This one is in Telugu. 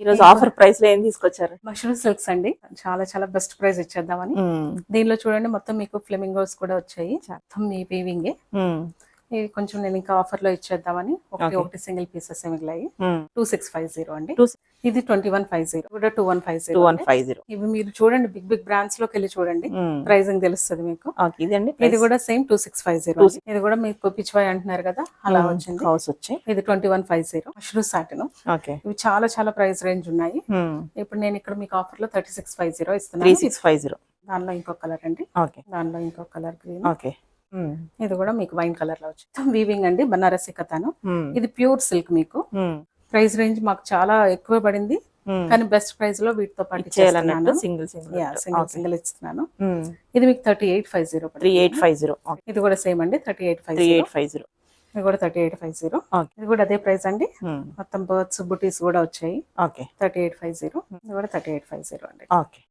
ఈరోజు ఆఫర్ ప్రైస్ లో ఏం తీసుకొచ్చారు? మష్రూమ్ సిల్క్స్ అండి, చాలా చాలా బెస్ట్ ప్రైస్ ఇచ్చేద్దామని. దీనిలో చూడండి మొత్తం మీకు ఫ్లెమింగోస్ కూడా వచ్చాయి, మొత్తం మీ వీవింగే. ఇది కొంచెం నేను ఇంకా ఆఫర్ లో ఇచ్చేద్దామని ఒకటి సింగిల్ పీసెస్ మిగిలాయి. 2650 అండి. ఇది 2150 కూడా 2150. ఇవి మీరు చూడండి బిగ్ బిగ్ బ్రాండ్స్ లోకి వెళ్ళి చూడండి, ప్రైజింగ్ తెలుస్తుంది మీకు. ఇది కూడా సేమ్ 2650. ఇది కూడా మీకు పిచ్చివాయ్ అంటున్నారు కదా, అలా వచ్చింది. ఇది 2150 మష్రూమ్ సాటిన్. ఇవి చాలా చాలా ప్రైస్ రేంజ్ ఉన్నాయి. ఇప్పుడు నేను ఇక్కడ మీకు ఆఫర్ లో 3650 ఇస్తున్నాను. 3650. దానిలో ఇంకో కలర్ అండి, దానిలో ఇంకో కలర్ గ్రీన్. ఇది కూడా మీకు వైన్ కలర్ లో వచ్చింది. వీవింగ్ అండి, బనారసి కథాను. ఇది ప్యూర్ సిల్క్. మీకు ప్రైస్ రేంజ్ మాకు చాలా ఎక్కువ పడింది, కానీ బెస్ట్ ప్రైస్ లో వీటితో పాటు సింగిల్ ఇస్తున్నాను. ఇది మీకు 3850. ఇది కూడా సేమ్ అండి, 3850. ఇది కూడా 3850. ఇది కూడా అదే ప్రైస్ అండి. మొత్తం బర్డ్స్ బుటీస్ కూడా వచ్చాయి. 3850. ఇది కూడా 3850 అండి.